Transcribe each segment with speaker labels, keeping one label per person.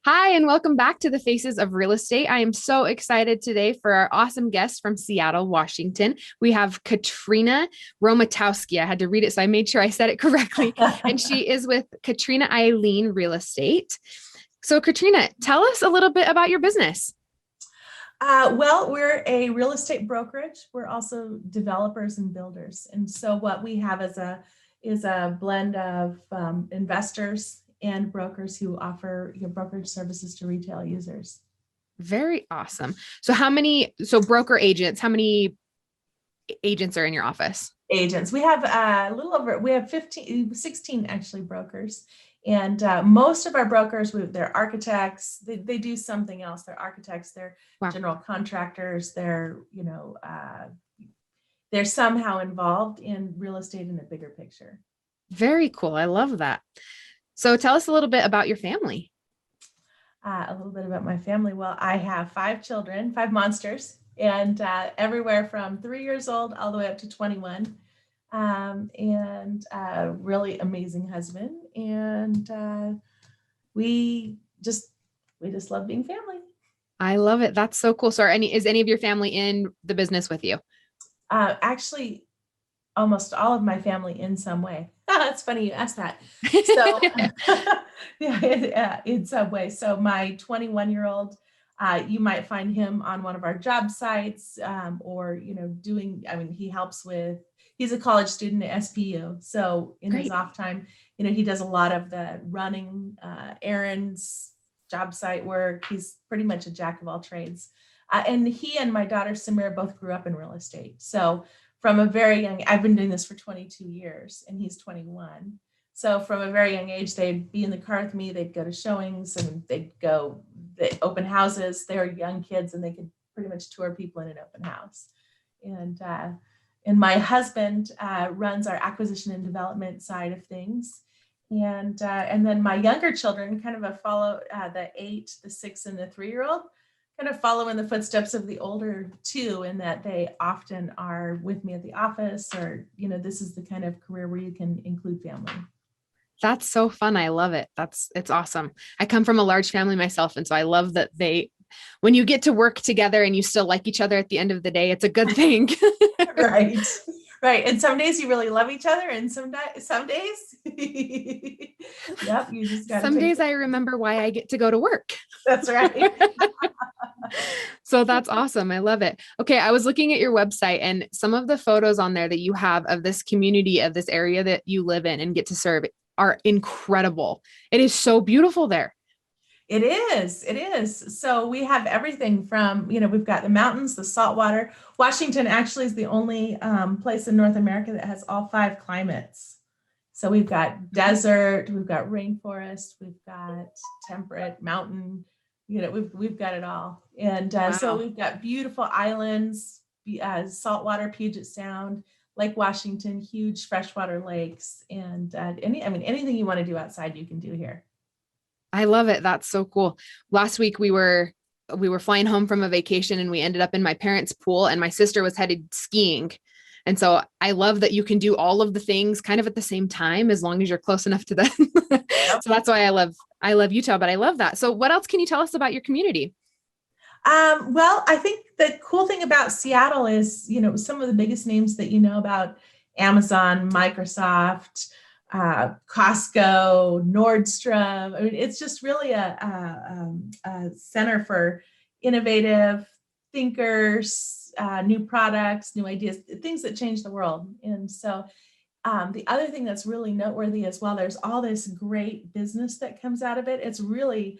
Speaker 1: Hi, and welcome back to the Faces of Real Estate. I am so excited today for our awesome guest from Seattle, Washington. We have Katrina Romatowski. I had to read it, so I made sure I said it correctly. And she is with Katrina Eileen Real Estate. So, Katrina, tell us a little bit about your business.
Speaker 2: Well, we're a real estate brokerage. We're also developers and builders. And so what we have is a blend of investors and brokers who offer brokerage services to retail users.
Speaker 1: Very awesome. Broker agents, how many agents are in your office?
Speaker 2: Agents. We have we have 16 actually brokers. And most of our brokers, they're architects. They do something else. They're architects. They're
Speaker 1: Wow.
Speaker 2: general contractors. They're somehow involved in real estate in the bigger picture.
Speaker 1: Very cool. I love that. So tell us a little bit about your family.
Speaker 2: A little bit about my family. Well, I have 5 children, 5 monsters, and everywhere from 3 years old all the way up to 21. And a really amazing husband. And we just love being family.
Speaker 1: I love it. That's so cool. So is any of your family in the business with you?
Speaker 2: Actually, almost all of my family in some way. It's funny you asked that. So yeah, in some way. So my 21-year-old, you might find him on one of our job sites, or he helps with. He's a college student at SPU, so in
Speaker 1: Great.
Speaker 2: his off time, he does a lot of the running, errands, job site work. He's pretty much a jack of all trades. And he and my daughter Samira both grew up in real estate. So from a very young, I've been doing this for 22 years and he's 21. So from a very young age, they'd be in the car with me, they'd go to showings and they'd go the open houses. They're young kids and they could pretty much tour people in an open house. And my husband runs our acquisition and development side of things. And then my younger children kind of follow the 8, the 6, and the 3-year-old kind of follow in the footsteps of the older two, in that they often are with me at the office, or, this is the kind of career where you can include family.
Speaker 1: That's so fun. I love it. It's awesome. I come from a large family myself. And so I love that when you get to work together and you still like each other at the end of the day, it's a good thing.
Speaker 2: Right. Right. And some days you really love each other, and some days, yep, you just got to
Speaker 1: Some days I remember why I get to go to work.
Speaker 2: That's right.
Speaker 1: So that's awesome. I love it. Okay. I was looking at your website and some of the photos on there that you have of this community, of this area that you live in and get to serve, are incredible. It is so beautiful there.
Speaker 2: It is. It is. So we have everything from, we've got the mountains, the saltwater. Washington actually is the only place in North America that has all 5 climates. So we've got desert, we've got rainforest, we've got temperate, mountain, we've got it all. And
Speaker 1: Wow.
Speaker 2: So we've got beautiful islands, saltwater, Puget Sound, Lake Washington, huge freshwater lakes, and anything you want to do outside, you can do here.
Speaker 1: I love it. That's so cool. Last week we were flying home from a vacation and we ended up in my parents' pool and my sister was headed skiing. And so I love that you can do all of the things kind of at the same time, as long as you're close enough to them.
Speaker 2: Yep.
Speaker 1: So that's why I love Utah, but I love that. So what else can you tell us about your community?
Speaker 2: Well, I think the cool thing about Seattle is, some of the biggest names that about: Amazon, Microsoft, Costco, Nordstrom. I mean, it's just really a center for innovative thinkers, new products, new ideas, things that change the world. And so the other thing that's really noteworthy as well, there's all this great business that comes out of it. It's really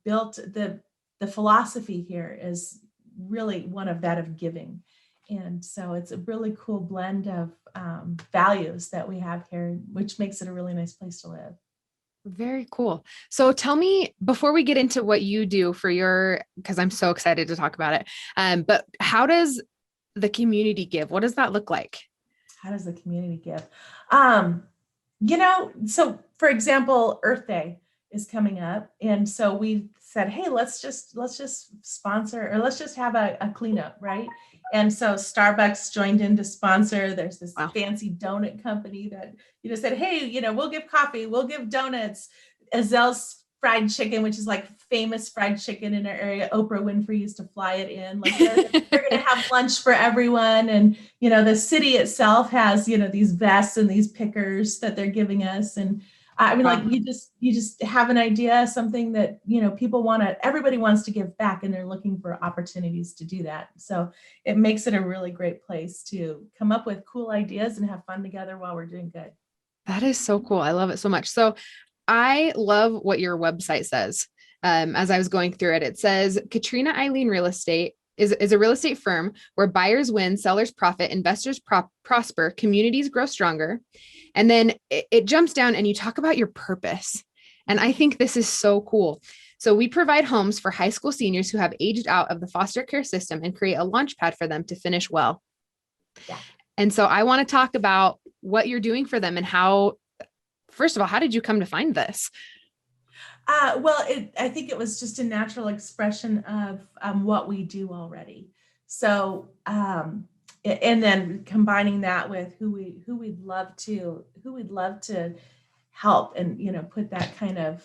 Speaker 2: built, the philosophy here is really one of that of giving. And so it's a really cool blend of values that we have here, which makes it a really nice place to live.
Speaker 1: Very cool. So tell me, before we get into what you do because I'm so excited to talk about it. But how does the community give? What does that look like?
Speaker 2: How does the community give? So for example, Earth Day is coming up. And so we said, hey, let's just sponsor, or let's just have a cleanup, right? And so Starbucks joined in to sponsor. There's this fancy donut company that said, hey, we'll give coffee, we'll give donuts. Azel's fried chicken, which is like famous fried chicken in our area. Oprah Winfrey used to fly it in. Like they're going to have lunch for everyone. And, the city itself has, these vests and these pickers that they're giving us. And I mean, like you just have an idea, something that, everybody wants to give back, and they're looking for opportunities to do that. So it makes it a really great place to come up with cool ideas and have fun together while we're doing good.
Speaker 1: That is so cool. I love it so much. So I love what your website says. As I was going through it, it says Katrina Eileen Real Estate is a real estate firm where buyers win, sellers profit, investors prosper, communities grow stronger. And then it jumps down and you talk about your purpose. And I think this is so cool. So we provide homes for high school seniors who have aged out of the foster care system and create a launch pad for them to finish well.
Speaker 2: Yeah.
Speaker 1: And so I want to talk about what you're doing for them and how, first of all, how did you come to find this?
Speaker 2: I think it was just a natural expression of what we do already. So, and then combining that with who we'd love to help, and put that kind of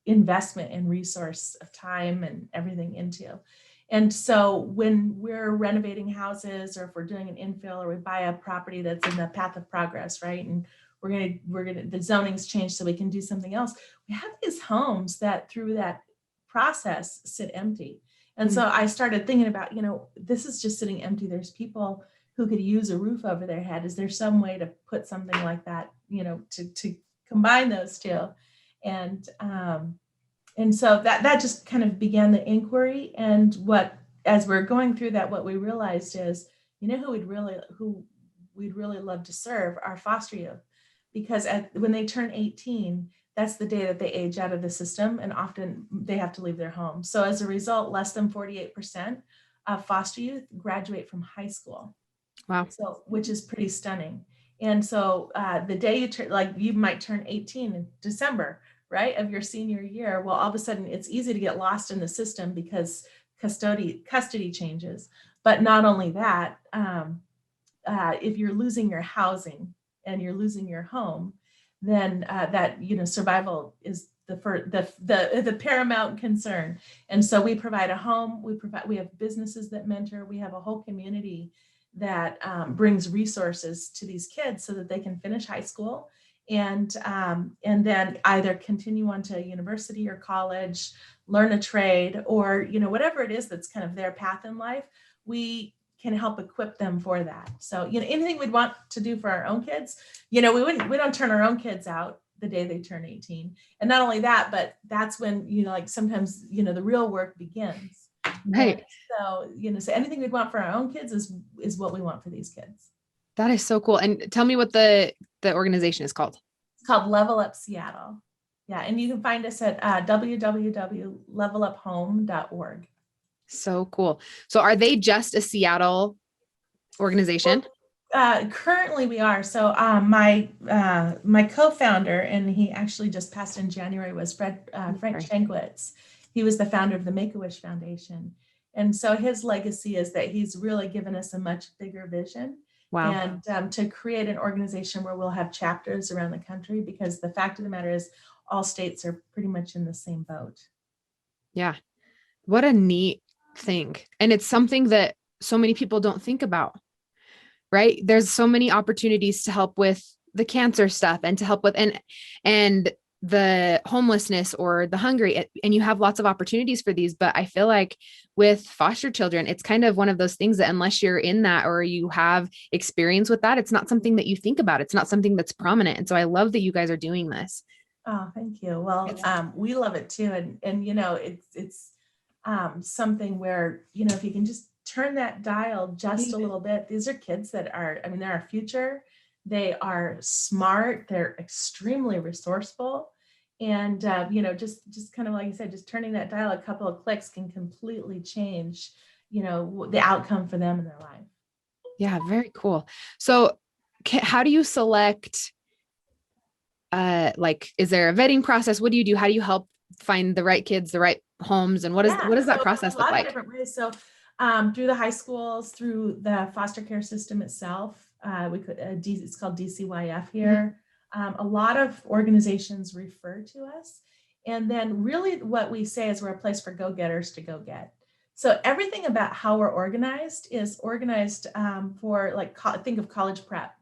Speaker 2: investment and resource of time and everything into. And so when we're renovating houses, or if we're doing an infill, or we buy a property that's in the path of progress, right? And the zoning's changed so we can do something else. We have these homes that through that process sit empty. And so I started thinking about, this is just sitting empty. There's people who could use a roof over their head. Is there some way to put something like that, to combine those two? And so that just kind of began the inquiry. And as we're going through that, what we realized is, who we'd really love to serve are foster youth, because when they turn 18, that's the day that they age out of the system, and often they have to leave their home. So as a result, less than 48% of foster youth graduate from high school.
Speaker 1: Wow.
Speaker 2: So, which is pretty stunning. And so the day you might turn 18 in December, right, of your senior year, well, all of a sudden it's easy to get lost in the system because custody changes. But not only that, if you're losing your housing and you're losing your home, then that survival is the paramount concern. And so we provide a home. We have businesses that mentor. We have a whole community that brings resources to these kids so that they can finish high school and then either continue on to university or college, learn a trade, or whatever it is that's kind of their path in life. We can help equip them for that. So anything we'd want to do for our own kids, we don't turn our own kids out the day they turn 18. And not only that, but that's when sometimes the real work begins.
Speaker 1: Right.
Speaker 2: And so anything we'd want for our own kids is what we want for these kids.
Speaker 1: That is so cool. And tell me what the organization is called.
Speaker 2: It's called Level Up Seattle. Yeah. And you can find us at www.leveluphome.org.
Speaker 1: So cool. So are they just a Seattle organization?
Speaker 2: Well, currently we are. So my co-founder, and he actually just passed in January, was Frank Shankwitz. He was the founder of the Make-A-Wish Foundation. And so his legacy is that he's really given us a much bigger vision. Wow. And to create an organization where we'll have chapters around the country, because the fact of the matter is all states are pretty much in the same boat.
Speaker 1: Yeah. What a neat thing. And it's something that so many people don't think about, right? There's so many opportunities to help with the cancer stuff and to help with, and the homelessness or the hungry, and you have lots of opportunities for these. But I feel like with foster children, it's kind of one of those things that unless you're in that or you have experience with that, it's not something that you think about. It's not something that's prominent. And so I love that you guys are doing this.
Speaker 2: Oh, thank you. Well, we love it too. And it's something where, if you can just turn that dial just a little bit, these are kids that they're our future. They are smart. They're extremely resourceful. And, just kind of like you said, just turning that dial a couple of clicks can completely change, the outcome for them in their life.
Speaker 1: Yeah, very cool. So how do you select, is there a vetting process? What do you do? How do you help find the right kids, the right homes? And what does that process look like?
Speaker 2: Different ways. So through the high schools, through the foster care system itself, it's called DCYF here. Mm-hmm. A lot of organizations refer to us. And then really what we say is we're a place for go-getters to go get. So everything about how we're organized is organized for like, think of college prep,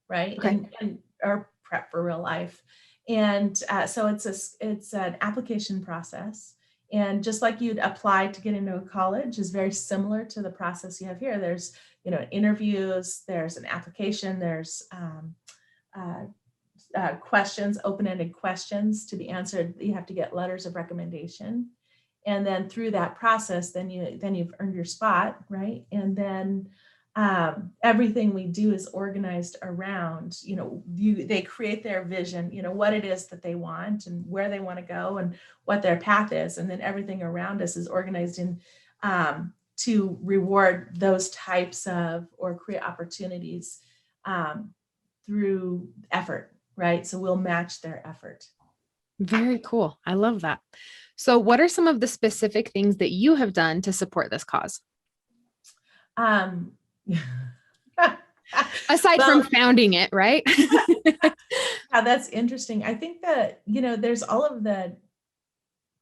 Speaker 2: right?
Speaker 1: Okay.
Speaker 2: And or prep for real life. And so it's an application process. And just like you'd apply to get into a college is very similar to the process you have here. There's, interviews, there's an application, there's uh, questions, open-ended questions to be answered. You have to get letters of recommendation. And then through that process, then you've earned your spot, right? And then everything we do is organized around, they create their vision, what it is that they want and where they want to go and what their path is. And then everything around us is organized in to reward those types of or create opportunities through effort, right? So we'll match their effort.
Speaker 1: Very cool. I love that. So what are some of the specific things that you have done to support this cause?
Speaker 2: Um,
Speaker 1: Aside from founding it, right?
Speaker 2: yeah, that's interesting. I think that, there's all of the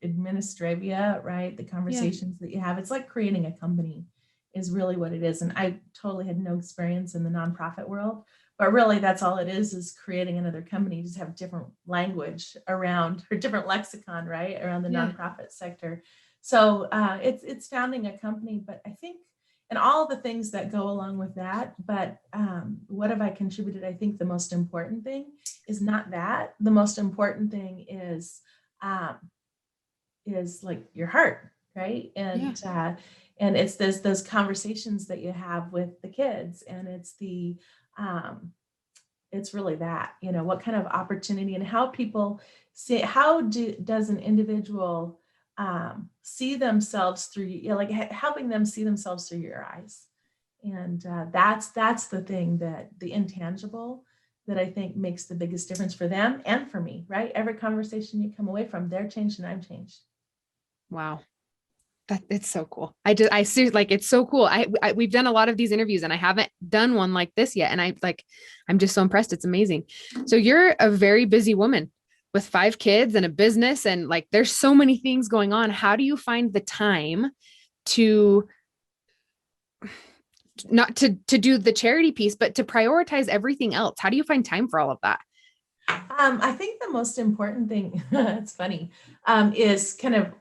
Speaker 2: administrivia, right? The conversations that you have. It's like creating a company is really what it is. And I totally had no experience in the nonprofit world, but really that's all it is creating another company. Just have different language around or different lexicon, right? Around the nonprofit sector. So it's founding a company, but I think, and all the things that go along with that, but what have I contributed? I think the most important thing is not that. The most important thing is like your heart, right? And it's those conversations that you have with the kids, and it's really that, what kind of opportunity and how people see, does an individual see themselves through, like helping them see themselves through your eyes. And that's the thing, that the intangible that I think makes the biggest difference for them and for me, right? Every conversation you come away from, they're changed and I'm changed.
Speaker 1: Wow. It's so cool. I see, like, it's so cool. We've done a lot of these interviews and I haven't done one like this yet. And I'm just so impressed. It's amazing. So you're a very busy woman with 5 kids and a business, and like, there's so many things going on. How do you find the time to not to do the charity piece, but to prioritize everything else? How do you find time for all of that?
Speaker 2: I think the most important thing, it's funny, is kind of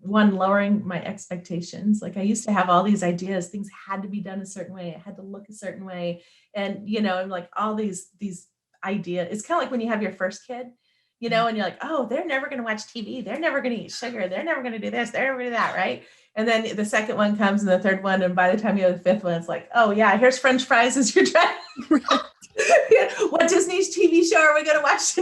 Speaker 2: lowering my expectations. Like I used to have all these ideas, things had to be done a certain way, it had to look a certain way. And, like all these ideas, it's kind of like when you have your first kid, and you're like, oh, they're never going to watch TV. They're never going to eat sugar. They're never going to do this. They're never going to do that. Right. And then the second one comes and the third one. And by the time you have the 5th one, it's like, oh yeah, here's French fries as you're trying. What Disney's TV show are we going to watch?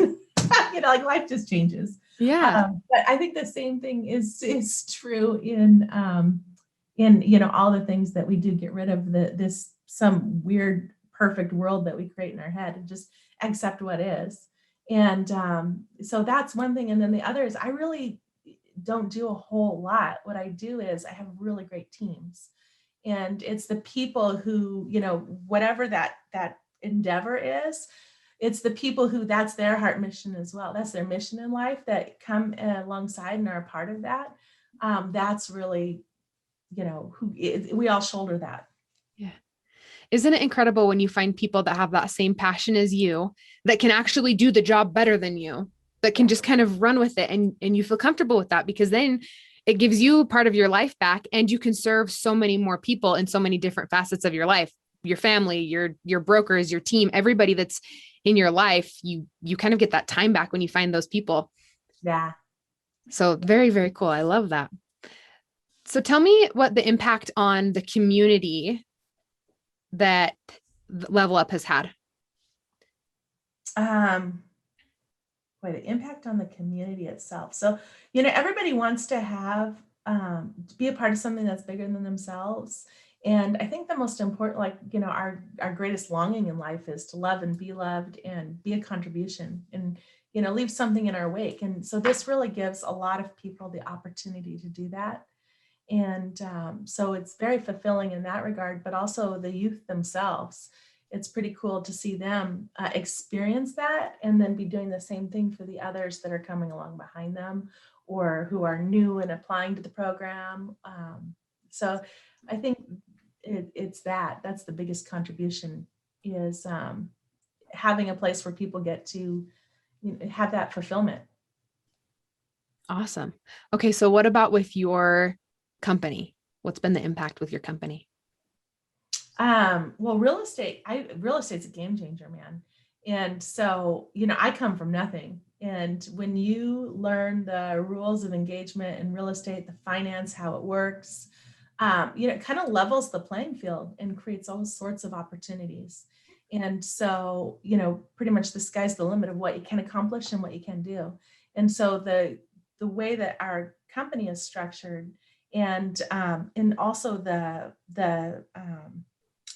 Speaker 2: Like life just changes.
Speaker 1: Yeah.
Speaker 2: But I think the same thing is true in all the things that we do. Get rid of this some weird perfect world that we create in our head and just accept what is. And so that's one thing. And then the other is I really don't do a whole lot. What I do is I have really great teams, and it's the people who, whatever that endeavor is, it's the people who that's their heart mission as well. That's their mission in life that come alongside and are a part of that. That's really, we all shoulder that.
Speaker 1: Yeah. Isn't it incredible when you find people that have that same passion as you, that can actually do the job better than you, that can just kind of run with it, and you feel comfortable with that, because then it gives you part of your life back and you can serve so many more people in so many different facets of your life, your family, your brokers, your team, everybody that's in your life. You kind of get that time back when you find those people.
Speaker 2: Yeah.
Speaker 1: So very, very cool. I love that. So tell me what the impact on the community that Level Up has had.
Speaker 2: The impact on the community itself. So, everybody wants to have, to be a part of something that's bigger than themselves. And I think the most important, our greatest longing in life is to love and be loved and be a contribution and, leave something in our wake. And so this really gives a lot of people the opportunity to do that. And so it's very fulfilling in that regard, but also the youth themselves. It's pretty cool to see them experience that and then be doing the same thing for the others that are coming along behind them, or who are new and applying to the program. So I think that's the biggest contribution is having a place where people get to have that fulfillment.
Speaker 1: Awesome. Okay, so what about with your company? What's been the impact with your company?
Speaker 2: Well, real estate's a game changer, man. And so, I come from nothing. And when you learn the rules of engagement in real estate, the finance, how it works, it kind of levels the playing field and creates all sorts of opportunities. And so, pretty much the sky's the limit of what you can accomplish and what you can do. And so the way that our company is structured and also the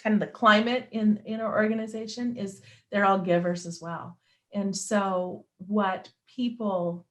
Speaker 2: kind of the climate in our organization is they're all givers as well. And so what people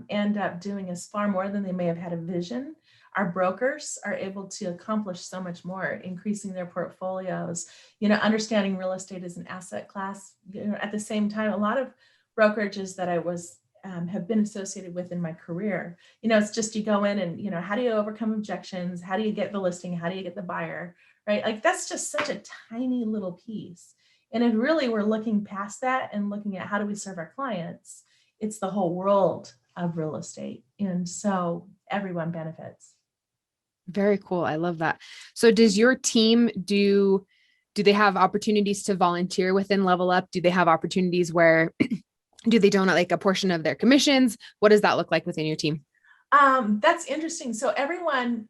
Speaker 2: end up doing is far more than they may have had a vision. Our brokers are able to accomplish so much more, increasing their portfolios, understanding real estate as an asset class. At the same time, a lot of brokerages that I was have been associated with in my career, it's just you go in and, how do you overcome objections? How do you get the listing? How do you get the buyer? Right? Like that's just such a tiny little piece. And if really we're looking past that and looking at how do we serve our clients, it's the whole world of real estate. And so everyone benefits.
Speaker 1: Very cool. I love that. So does your team do they have opportunities to volunteer within Level Up? Do they have opportunities where do they donate like a portion of their commissions? What does that look like within your team?
Speaker 2: That's interesting. So everyone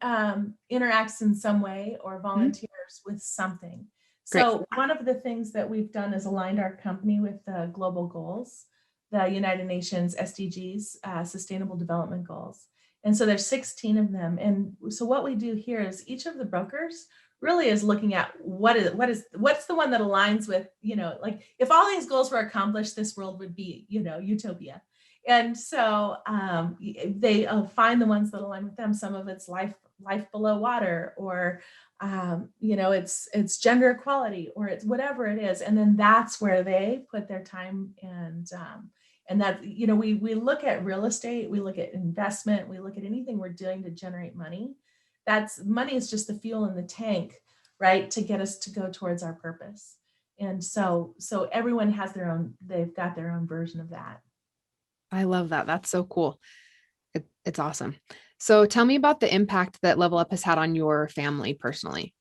Speaker 2: interacts in some way or volunteers with something.
Speaker 1: Great.
Speaker 2: So one of the things that we've done is aligned our company with the global goals, the United Nations SDGs, Sustainable Development Goals. And so there's 16 of them. And so what we do here is each of the brokers really is looking at what's the one that aligns with, like if all these goals were accomplished, this world would be, utopia. And so they find the ones that align with them. Some of it's life below water, or it's gender equality, or it's whatever it is. And then that's where they put their time and that we look at real estate, we look at investment, we look at anything we're doing to generate money. Money is just the fuel in the tank, right, to get us to go towards our purpose. And so everyone has they've got their own version of that.
Speaker 1: I love that. That's so cool. It's awesome. So tell me about the impact that Level Up has had on your family personally.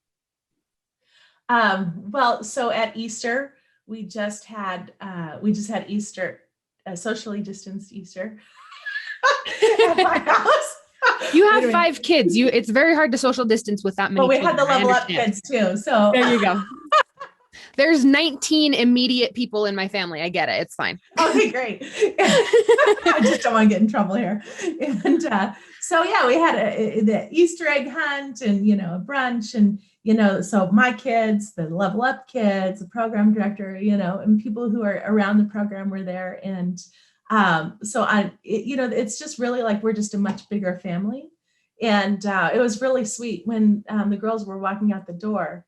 Speaker 2: Well, so at Easter, we just had Easter, a socially distanced Easter at my house.
Speaker 1: You have 5 kids. It's very hard to social distance with that many.
Speaker 2: But we had the Level Up kids too. So
Speaker 1: there you go. There's 19 immediate people in my family. I get it. It's fine.
Speaker 2: Okay, great. I just don't want to get in trouble here. And so yeah, we had the Easter egg hunt and a brunch and so my kids, the Level Up kids, the program director, and people who are around the program were there. And so it's just really like we're just a much bigger family. And it was really sweet when the girls were walking out the door.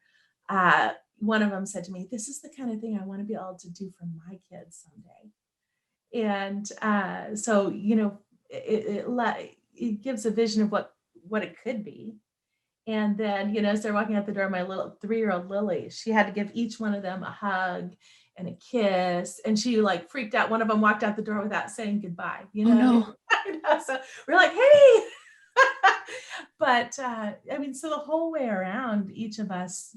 Speaker 2: One of them said to me, "This is the kind of thing I want to be able to do for my kids someday." And so it gives a vision of what it could be. And then as they're walking out the door, my little 3-year-old Lily, she had to give each one of them a hug and a kiss, and she like freaked out. One of them walked out the door without saying goodbye.
Speaker 1: Oh, no.
Speaker 2: So we're like, hey. But so the whole way around, each of us,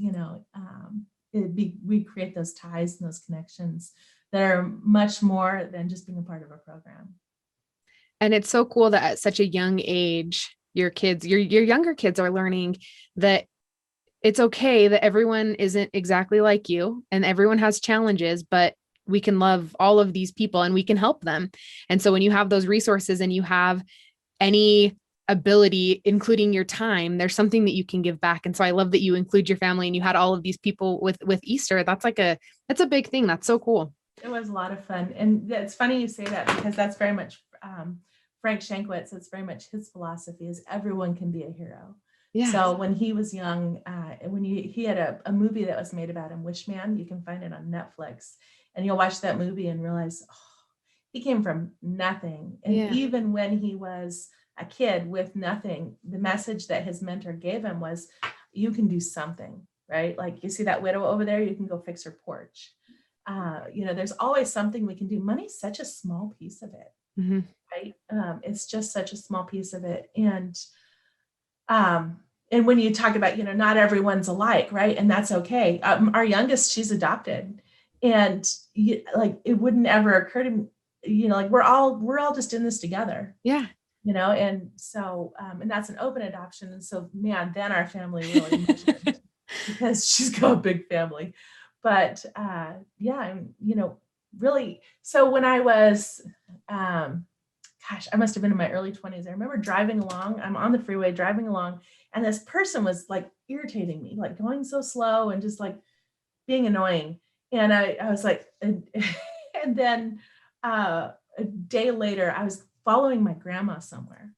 Speaker 2: we create those ties and those connections that are much more than just being a part of a program.
Speaker 1: And it's so cool that at such a young age, your younger kids are learning that it's okay that everyone isn't exactly like you and everyone has challenges, but we can love all of these people and we can help them. And so when you have those resources and you have any ability, including your time, there's something that you can give back. And so I love that you include your family and you had all of these people with Easter. That's a big thing. That's so cool.
Speaker 2: It was a lot of fun. And it's funny you say that because that's very much Frank Shankwitz. It's very much his philosophy is everyone can be a hero. Yeah. So when he was young, he had a movie that was made about him, Wishman. You can find it on Netflix, and you'll watch that movie and realize, he came from nothing. And
Speaker 1: Yeah.
Speaker 2: even when he was a kid with nothing, the message that his mentor gave him was, you can do something, right? Like, you see that widow over there, you can go fix her porch. There's always something we can do. Money's such a small piece of it,
Speaker 1: Mm-hmm.
Speaker 2: right? It's just such a small piece of it. And when you talk about, not everyone's alike, right? And that's okay. Our youngest, she's adopted, and like, it wouldn't ever occur to me, like, we're all just in this together,
Speaker 1: Yeah.
Speaker 2: and so, and that's an open adoption. And so, man, then our family really measured, because she's got a big family. But yeah, really. So when I was, gosh, I must have been in my early 20s. I remember driving along. I'm on the freeway driving along, and this person was like irritating me, like going so slow and just like being annoying. And I was like, and then a day later, I was following my grandma somewhere,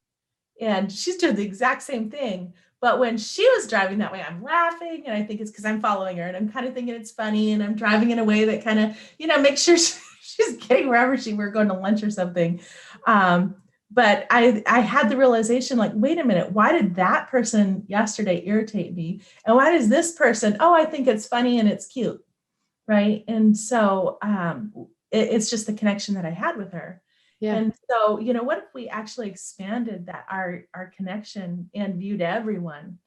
Speaker 2: and she's doing the exact same thing. But when she was driving that way, I'm laughing, and I think it's because I'm following her, and I'm kind of thinking it's funny, and I'm driving in a way that kind of, makes sure she's getting wherever we're going to lunch or something. But I had the realization, like, wait a minute, why did that person yesterday irritate me? And why does this person, oh, I think it's funny and it's cute, right? And so it's just the connection that I had with her.
Speaker 1: Yeah.
Speaker 2: And so, what if we actually expanded that our connection and viewed everyone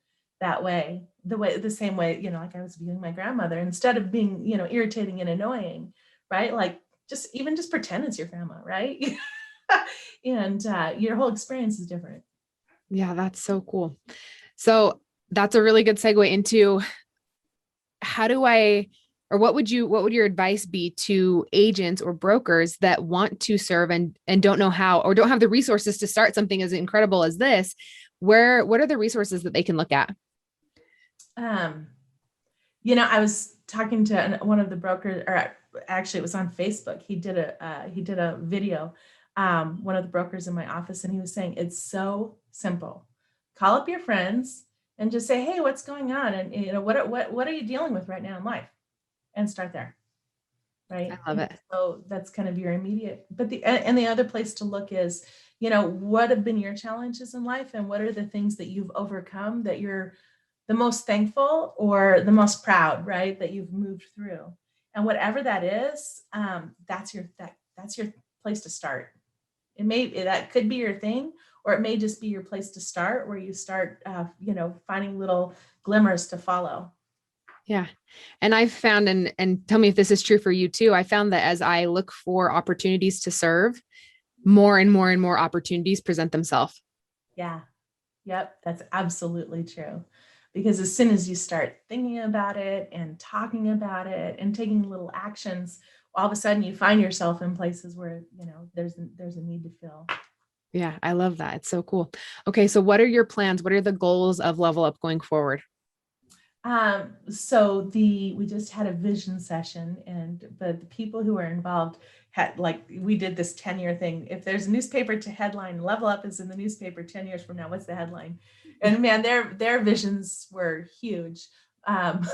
Speaker 2: that way, the same way, like I was viewing my grandmother, instead of being, irritating and annoying, right? Like, just pretend it's your grandma, right? And your whole experience is different.
Speaker 1: Yeah. That's so cool. So that's a really good segue into how do I, or what would your advice be to agents or brokers that want to serve and don't know how, or don't have the resources to start something as incredible as this? What are the resources that they can look at?
Speaker 2: Um, I was talking to one of the brokers, or actually it was on Facebook. He did a video, one of the brokers in my office, and he was saying, it's so simple. Call up your friends and just say, hey, what's going on? And what are you dealing with right now in life? And start there.
Speaker 1: I
Speaker 2: Right.
Speaker 1: love
Speaker 2: And
Speaker 1: it.
Speaker 2: so that's kind of your immediate, but the other place to look is, what have been your challenges in life, and what are the things that you've overcome that you're the most thankful or the most proud, right, that you've moved through. And whatever that is, that's your place to start. That could be your thing, or it may just be your place to start, where you start finding little glimmers to follow.
Speaker 1: Yeah. And I've found, and tell me if this is true for you too. I found that as I look for opportunities to serve, more and more and more opportunities present themselves.
Speaker 2: Yeah. Yep, that's absolutely true. Because as soon as you start thinking about it and talking about it and taking little actions, all of a sudden you find yourself in places where, there's a need to fill.
Speaker 1: Yeah. I love that. It's so cool. Okay. So what are your plans? What are the goals of Level Up going forward?
Speaker 2: So we just had a vision session, but the people who are involved had, like, we did this 10-year thing. If there's a newspaper to headline, Level Up is in the newspaper 10 years from now, what's the headline? And man, their visions were huge. Um,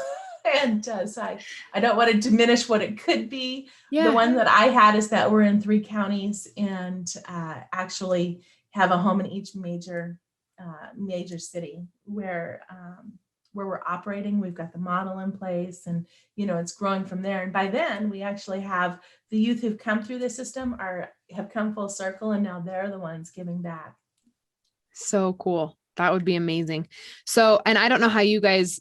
Speaker 2: and so I don't want to diminish what it could be. The
Speaker 1: Yeah.
Speaker 2: one that I had is that we're in 3 counties, and actually have a home in each major city where we're operating. We've got the model in place, and it's growing from there. And by then we actually have the youth who've come through the system have come full circle, and now they're the ones giving back.
Speaker 1: So cool. That would be amazing. So, and I don't know how you guys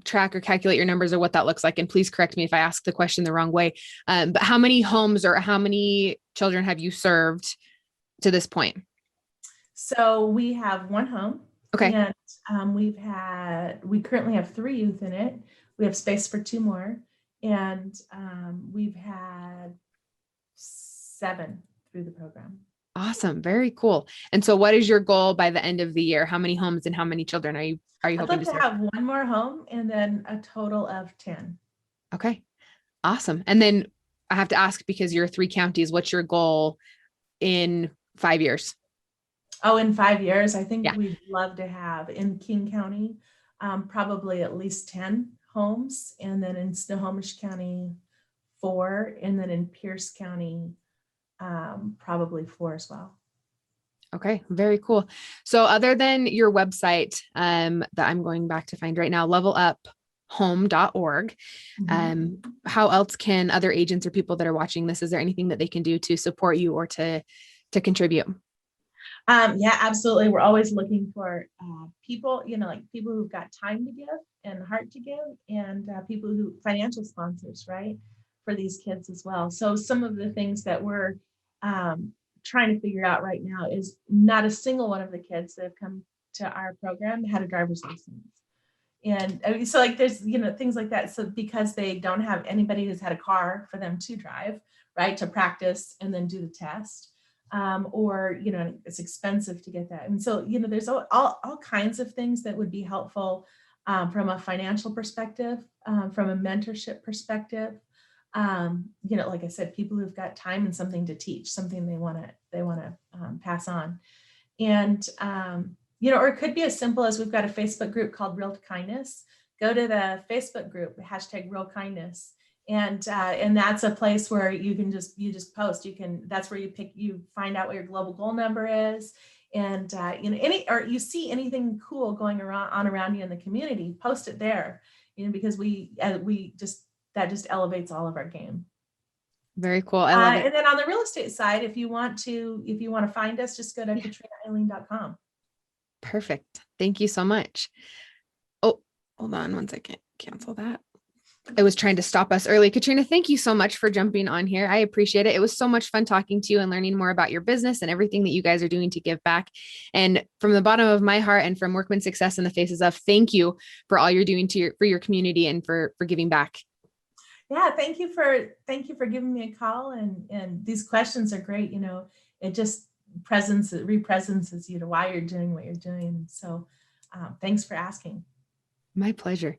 Speaker 1: track or calculate your numbers or what that looks like. And please correct me if I ask the question the wrong way. But how many homes or how many children have you served to this point?
Speaker 2: So we have 1 home,
Speaker 1: Okay.
Speaker 2: and we currently have 3 youth in it. We have space for 2 more, and we've had 7 through the program.
Speaker 1: Awesome. Very cool. And so what is your goal by the end of the year? How many homes and how many children are you
Speaker 2: I'd
Speaker 1: hoping
Speaker 2: love
Speaker 1: to
Speaker 2: to
Speaker 1: serve?
Speaker 2: have 1 more home, and then a total of 10.
Speaker 1: Okay. Awesome. And then I have to ask, because you're 3 counties, what's your goal in 5 years?
Speaker 2: Oh, in 5 years, I think
Speaker 1: Yeah.
Speaker 2: we'd love to have in King County, probably at least 10 homes, and then in Snohomish County, 4, and then in Pierce County, probably 4 as well.
Speaker 1: Okay, very cool. So other than your website, that I'm going back to find right now, leveluphome.org, how else can other agents or people that are watching this, is there anything that they can do to support you or to contribute?
Speaker 2: Yeah, absolutely. We're always looking for people, like people who've got time to give and heart to give, and people who financial sponsors, right, for these kids as well. So some of the things that we're trying to figure out right now is not a single one of the kids that have come to our program had a driver's license. And I mean, so like there's, things like that. So because they don't have anybody who's had a car for them to drive, right, to practice and then do the test. Or, it's expensive to get that. And so, there's all kinds of things that would be helpful from a financial perspective, from a mentorship perspective. Like I said, people who've got time and something to teach, something they want to pass on. And, or it could be as simple as we've got a Facebook group called Real Kindness. Go to the Facebook group, hashtag Real Kindness. And that's a place where you just post. That's where you find out what your global goal number is. And, or you see anything cool going around you in the community, post it there, because that just elevates all of our game.
Speaker 1: Very cool. I love it.
Speaker 2: And then on the real estate side, if you want to find us, just go to katrinaeileen.com.
Speaker 1: Perfect. Thank you so much. Oh, hold on one second. Cancel that. I was trying to stop us early. Katrina, thank you so much for jumping on here. I appreciate it. It was so much fun talking to you and learning more about your business and everything that you guys are doing to give back. And from the bottom of my heart and from Workman Success in the Faces of, thank you for all you're doing for your community and for giving back.
Speaker 2: Yeah, thank you for giving me a call, and these questions are great. It just represences you to why you're doing what you're doing. So thanks for asking.
Speaker 1: My pleasure.